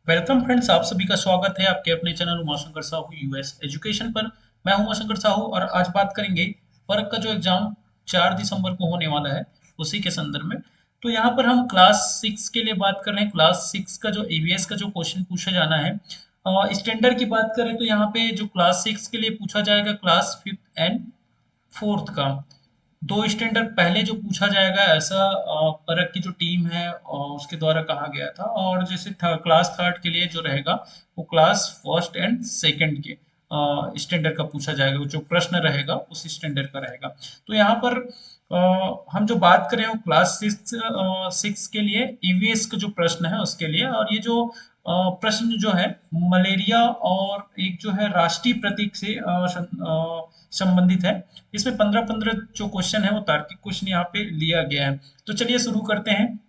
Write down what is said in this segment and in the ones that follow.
Welcome friends, आप सभी का स्वागत है आपके अपने channel Umashankar Sahu US education पर। मैं हूं उमाशंकर साहू और आज बात करेंगे वर्क का जो एग्जाम 4 दिसंबर को होने वाला है उसी के संदर्भ में। तो यहाँ पर हम क्लास 6 के लिए बात कर रहे हैं। क्लास 6 का जो ईवीएस का जो क्वेश्चन पूछा जाना है, स्टैंडर्ड की बात करें तो यहाँ पे जो क्लास 6 के लिए पूछा जाएगा क्लास 5th एंड 4th का। दो स्टैंडर्ड पहले जो पूछा जाएगा ऐसा परख की जो टीम है उसके द्वारा कहा गया था। और जैसे क्लास 3rd के लिए जो रहेगा वो क्लास 1st एंड 2nd के स्टैंडर्ड का पूछा जाएगा। जो प्रश्न रहेगा उस स्टैंडर्ड का रहेगा। तो यहाँ पर हम जो बात करें वो क्लास 6 के लिए ईवीएस का जो प्रश्न है उसके लिए। और ये जो प्रश्न जो है मलेरिया और एक जो है राष्ट्रीय प्रतीक से संबंधित है। इसमें 15-15 जो क्वेश्चन है वो तार्किक क्वेश्चन यहाँ पे लिया गया है। तो चलिए शुरू करते हैं।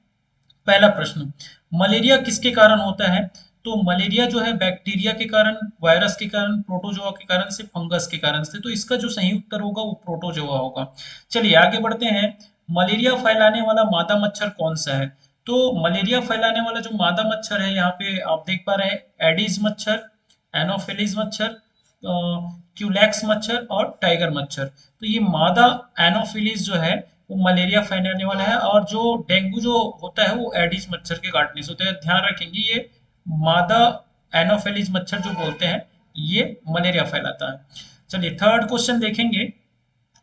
पहला प्रश्न, मलेरिया किसके कारण होता है? तो मलेरिया जो है बैक्टीरिया के कारण, वायरस के कारण, प्रोटोजोआ के कारण से, फंगस के कारण से। तो इसका जो सही उत्तर होगा वो प्रोटोजोआ होगा। चलिए आगे बढ़ते हैं। मलेरिया फैलाने वाला मादा मच्छर कौन सा है? तो मलेरिया फैलाने वाला जो मादा मच्छर है यहाँ पे आप देख पा रहे हैं, एडिस मच्छर, एनोफिलीज मच्छर, क्यूलैक्स मच्छर और टाइगर मच्छर। तो ये मादा एनोफिलीज जो है वो मलेरिया फैलाने वाला है। और जो डेंगू जो होता है वो एडिस मच्छर के काटने से होता है। ध्यान रखेंगे, ये मादा एनोफिलीज मच्छर जो बोलते हैं ये मलेरिया फैलाता है। चलिए थर्ड क्वेश्चन देखेंगे।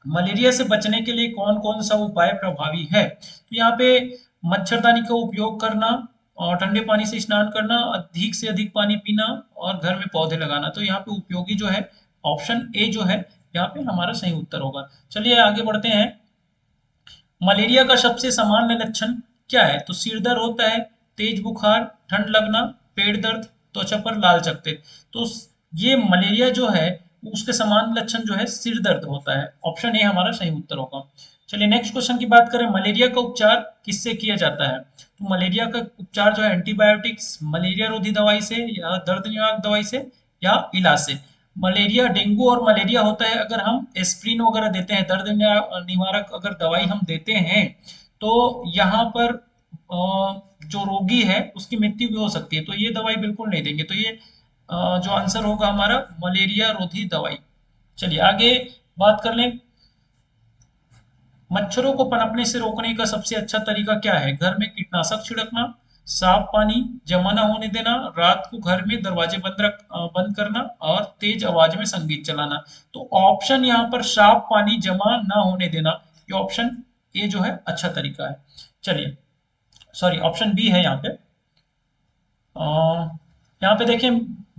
मलेरिया से बचने के लिए कौन कौन सा उपाय प्रभावी है? तो यहाँ पे मच्छरदानी का उपयोग करना और ठंडे पानी से स्नान करना, अधिक से अधिक पानी पीना और घर में पौधे लगाना। तो यहाँ पे उपयोगी जो है ऑप्शन ए जो है यहाँ पे हमारा सही उत्तर होगा। चलिए आगे बढ़ते हैं। मलेरिया का सबसे सामान्य लक्षण क्या है? तो सिर दर्द होता है, तेज बुखार, ठंड लगना, पेट दर्द, त्वचा पर लाल चकत्ते। तो ये मलेरिया जो है उसके सामान्य लक्षण जो है सिर दर्द होता है। ऑप्शन ए हमारा सही उत्तर होगा। चलिए नेक्स्ट क्वेश्चन की बात करें। मलेरिया का उपचार किससे किया जाता है? तो मलेरिया का उपचार जो है एंटीबायोटिक्स, मलेरिया रोधी दवाई से या दर्द निवारक दवाई से या इलाज से। मलेरिया, डेंगू और मलेरिया होता है अगर हम एस्प्रिन वगैरह देते हैं, दर्द निवारक अगर दवाई हम देते हैं तो यहाँ पर जो रोगी है उसकी मृत्यु भी हो सकती है। तो ये दवाई बिल्कुल नहीं देंगे। तो ये जो आंसर होगा हमारा मलेरिया रोधी दवाई। चलिए आगे बात कर लें। मच्छरों को पनपने से रोकने का सबसे अच्छा तरीका क्या है? घर में कीटनाशक छिड़कना, साफ पानी जमा न होने देना, रात को घर में दरवाजे बंद करना और तेज आवाज में संगीत चलाना। तो ऑप्शन यहाँ पर साफ पानी जमा ना होने देना, ये ऑप्शन ए जो है अच्छा तरीका है। चलिए सॉरी, ऑप्शन बी है यहाँ पे। यहाँ पे देखें,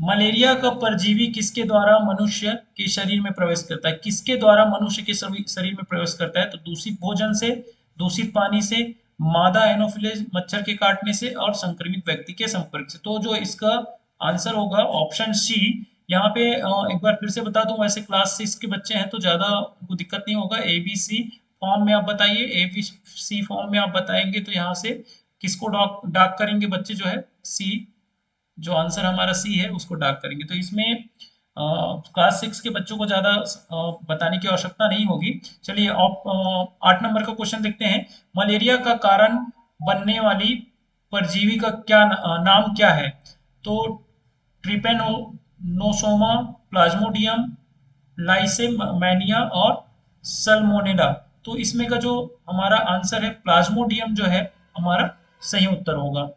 मलेरिया का परजीवी किसके द्वारा मनुष्य के शरीर में प्रवेश करता है? किसके द्वारा मनुष्य के शरीर में प्रवेश करता है? तो दूषित भोजन से, दूषित पानी से, मादा एनोफिलीज मच्छर के काटने से और संक्रमित व्यक्ति के संपर्क से। तो जो इसका आंसर होगा ऑप्शन सी। यहाँ पे एक बार फिर से बता दूं, वैसे क्लास 6 के बच्चे हैं तो ज्यादा उनको दिक्कत नहीं होगा। ABC फॉर्म में आप बताइए, ABC फॉर्म में आप बताएंगे तो यहाँ से किसको डाक करेंगे बच्चे जो है? सी, जो आंसर हमारा सी है उसको डार्क करेंगे। तो इसमें क्लास 6 के बच्चों को ज्यादा बताने की आवश्यकता नहीं होगी। चलिए आप 8 नंबर का क्वेश्चन देखते हैं। मलेरिया का कारण बनने वाली परजीवी का नाम क्या है? तो ट्रिपेनोसोमा, प्लाज्मोडियम, लाइसेमैनिया और सल्मोनेला। तो इसमें का जो हमारा आंसर है प्लाज्मोडियम जो है हमारा सही उत्तर होगा।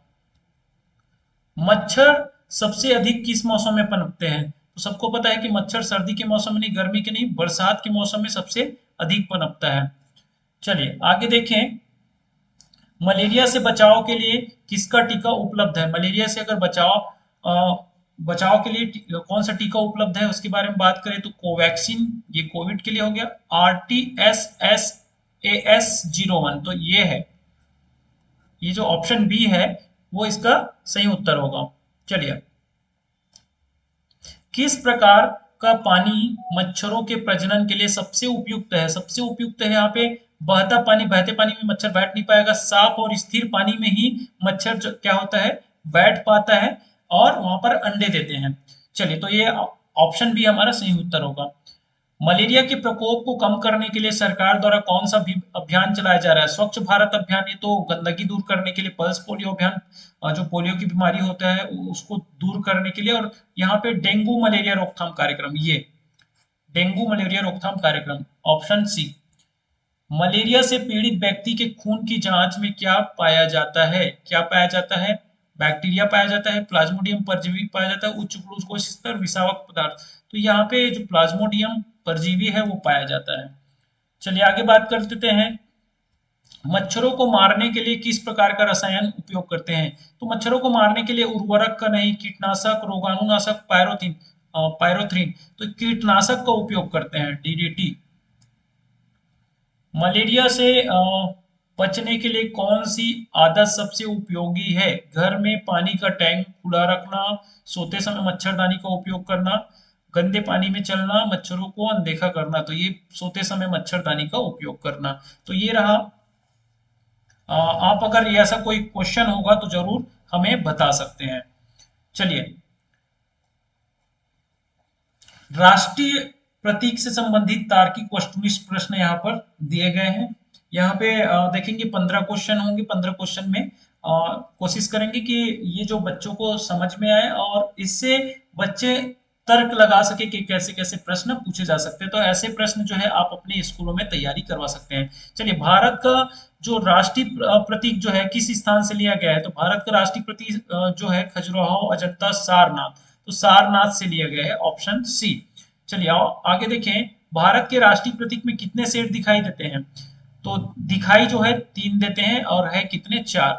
मच्छर सबसे अधिक किस मौसम में पनपते हैं? तो सबको पता है कि मच्छर सर्दी के मौसम में नहीं, गर्मी के नहीं, बरसात के मौसम में सबसे अधिक पनपता है। चलिए आगे देखें। मलेरिया से बचाव के लिए किसका टीका उपलब्ध है? मलेरिया से अगर बचाव के लिए कौन सा टीका उपलब्ध है उसके बारे में बात करें तो कोवैक्सीन, ये कोविड के लिए हो गया। RTS-AS01, तो ये है, ये जो ऑप्शन बी है वो इसका सही उत्तर होगा। चलिए, किस प्रकार का पानी मच्छरों के प्रजनन के लिए सबसे उपयुक्त है? सबसे उपयुक्त है यहाँ पे बहता पानी। बहते पानी में मच्छर बैठ नहीं पाएगा। साफ और स्थिर पानी में ही मच्छर क्या होता है, बैठ पाता है और वहां पर अंडे देते हैं। चलिए तो ये ऑप्शन भी हमारा सही उत्तर होगा। मलेरिया के प्रकोप को कम करने के लिए सरकार द्वारा कौन सा भी अभियान चलाया जा रहा है? स्वच्छ भारत अभियान, ये तो गंदगी दूर करने के लिए। पल्स पोलियो अभियान, जो पोलियो की बीमारी होता है उसको दूर करने के लिए। और यहाँ पे डेंगू मलेरिया रोकथाम कार्यक्रम, ये डेंगू मलेरिया रोकथाम कार्यक्रम, ऑप्शन सी। मलेरिया से पीड़ित व्यक्ति के खून की जांच में क्या पाया जाता है? क्या पाया जाता है? बैक्टीरिया पाया जाता है, प्लाज्मोडियम परजीवी पाया जाता है, उच्च ग्लूकोज स्तर, विषावक पदार्थ। तो यहाँ पे जो प्लाज्मोडियम परजीवी है वो पाया जाता है। चलिए आगे बात कर लेते हैं। मच्छरों को मारने के लिए किस प्रकार का रसायन उपयोग करते हैं? तो मच्छरों को मारने के लिए उर्वरक का नहीं, कीटनाशक, रोगाणुनाशक, पायरोथ्रिन। तो कीटनाशक का उपयोग करते हैं, डीडीटी। मलेरिया से बचने के लिए कौन सी आदत सबसे उपयोगी है? घर में पानी का टैंक खुला रखना, सोते समय मच्छरदानी का उपयोग करना, गंदे पानी में चलना, मच्छरों को अनदेखा करना। तो ये सोते समय मच्छरदानी का उपयोग करना। तो ये रहा। आप अगर ऐसा कोई क्वेश्चन होगा तो जरूर हमें बता सकते हैं। चलिए, राष्ट्रीय प्रतीक से संबंधित तार्किक वस्तुनिष्ठ प्रश्न यहाँ पर दिए गए हैं। यहाँ पे देखेंगे 15 क्वेश्चन होंगे। 15 क्वेश्चन में कोशिश करेंगे कि ये जो बच्चों को समझ में आए और इससे बच्चे तर्क लगा सके कि कैसे कैसे प्रश्न पूछे जा सकते हैं। तो ऐसे प्रश्न जो है आप अपने स्कूलों में तैयारी करवा सकते हैं। चलिए, भारत का जो राष्ट्रीय प्रतीक जो है किस स्थान से लिया गया है? तो भारत का राष्ट्रीय प्रतीक जो है खजुराहो, अजंता, सारनाथ। तो सारनाथ से लिया गया है, ऑप्शन सी। चलिए आओ आगे देखें। भारत के राष्ट्रीय प्रतीक में कितने शेर दिखाई देते हैं? तो दिखाई जो है 3 देते हैं और है कितने? 4।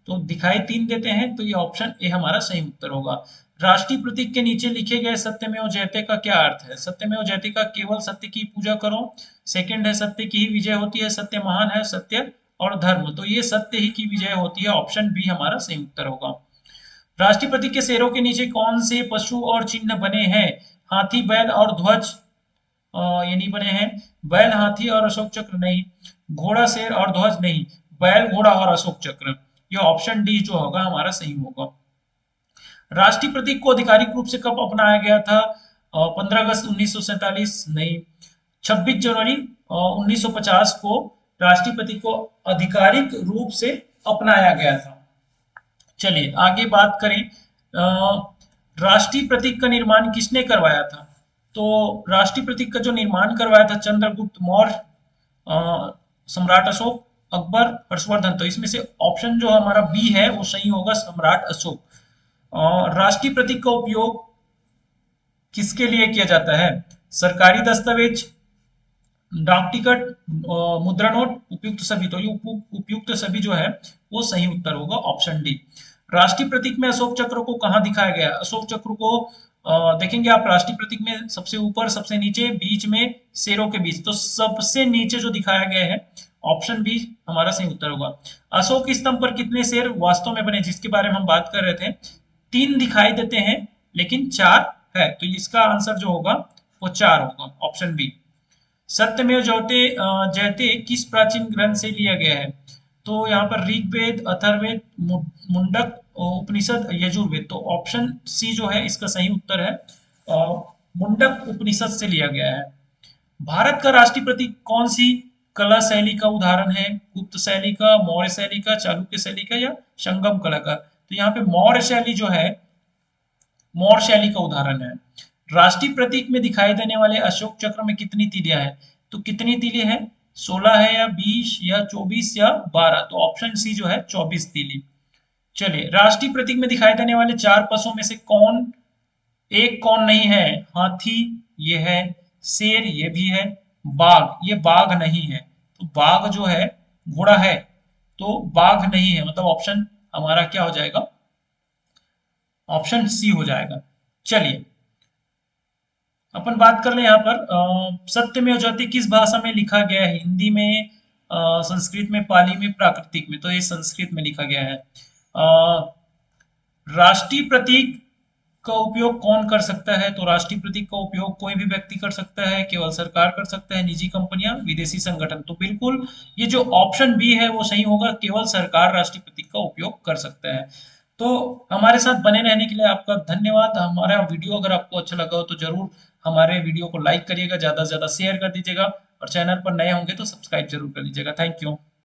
तो दिखाई 3 देते हैं, तो ये ऑप्शन ए हमारा सही उत्तर होगा। राष्ट्रीय प्रतीक के नीचे लिखे गए सत्यमेव जयते का क्या अर्थ है? सत्यमेव जयते का केवल सत्य की पूजा करो। सेकंड है सत्य की ही विजय होती है, सत्य महान है, सत्य और धर्म। तो ये सत्य ही की विजय होती है, ऑप्शन बी हमारा सही उत्तर होगा। राष्ट्रीय प्रतीक के शेरों के नीचे कौन से पशु और चिन्ह बने हैं? हाथी, बैल और ध्वज ये नहीं बने हैं। बैल, हाथी और अशोक चक्र नहीं। घोड़ा, शेर और ध्वज नहीं। बैल, घोड़ा और अशोक चक्र। ये ऑप्शन डी जो होगा हमारा सही होगा। राष्ट्रीय प्रतीक को आधिकारिक रूप से कब अपनाया गया था? 15 अगस्त 1947 नहीं। 26 जनवरी 1950 को राष्ट्रीय प्रतीक को आधिकारिक रूप से अपनाया गया था। चलिए आगे बात करें। राष्ट्रीय प्रतीक का निर्माण किसने करवाया था? तो राष्ट्रीय प्रतीक का जो निर्माण करवाया था चंद्रगुप्त मौर्य, सम्राट अशोक, अकबर, हर्षवर्धन। तो इसमें से ऑप्शन जो हमारा बी है वो सही होगा, सम्राट अशोक। राष्ट्रीय प्रतीक का उपयोग किसके लिए किया जाता है? सरकारी दस्तावेज, डाक टिकट, मुद्रा नोट, उपयुक्त सभी। तो ये उपयुक्त सभी जो है वो सही उत्तर होगा, ऑप्शन डी। राष्ट्रीय प्रतीक में अशोक चक्र को कहाँ दिखाया गया? अशोक चक्र को देखेंगे आप राष्ट्रीय प्रतीक में सबसे ऊपर, सबसे नीचे, बीच में, शेरों के बीच। तो सबसे नीचे जो दिखाया गया है, ऑप्शन बी हमारा सही उत्तर होगा। अशोक स्तंभ पर कितने शेर वास्तव में बने, जिसके बारे में हम बात कर रहे थे? 3 दिखाई देते हैं लेकिन 4 है। तो इसका आंसर जो होगा वो 4 होगा, ऑप्शन बी। सत्यमेव जयते जयते किस प्राचीन ग्रंथ से लिया गया है? तो यहाँ पर ऋग्वेद, अथर्ववेद, मुंडक, उपनिषद, यजुर्वेद। तो ऑप्शन सी जो है इसका सही उत्तर है, मुंडक उपनिषद से लिया गया है। भारत का राष्ट्रीय प्रतीक कौन सी कला शैली का उदाहरण है? गुप्त शैली का, मौर्य शैली का, चालुक्य शैली का या संगम कला का? तो यहाँ पे मौर्य शैली जो है, मौर्य शैली का उदाहरण है। राष्ट्रीय प्रतीक में दिखाई देने वाले अशोक चक्र में कितनी तीलियां हैं? तो कितनी तीली है? 16 है या 20 या 24 या 12? तो ऑप्शन सी जो है 24 तीली। चलिए, राष्ट्रीय प्रतीक में दिखाई देने वाले 4 पशुओं में से कौन नहीं है? हाथी ये है, शेर ये भी है, बाघ ये बाघ नहीं है। तो बाघ जो है घोड़ा है, तो बाघ नहीं है, मतलब ऑप्शन हमारा क्या हो जाएगा? ऑप्शन सी हो जाएगा। चलिए अपन बात कर ले यहाँ पर सत्यमेव जयते किस भाषा में लिखा गया है? हिंदी में, संस्कृत में, पाली में, प्राकृतिक में। तो ये संस्कृत में लिखा गया है। राष्ट्रीय प्रतीक का उपयोग कौन कर सकता है? तो राष्ट्रीय प्रतीक का उपयोग कोई भी व्यक्ति कर सकता है, केवल सरकार कर सकता है, निजी कंपनियां, विदेशी संगठन। तो बिल्कुल ये जो ऑप्शन बी है वो सही होगा, केवल सरकार राष्ट्रीय प्रतीक का उपयोग कर सकता है। तो हमारे साथ बने रहने के लिए आपका धन्यवाद। हमारा वीडियो अगर आपको अच्छा लगा हो तो जरूर हमारे वीडियो को लाइक करिएगा, ज़्यादा से ज़्यादा शेयर कर दीजिएगा और चैनल पर नए होंगे तो सब्सक्राइब जरूर कर लीजिएगा। Thank you.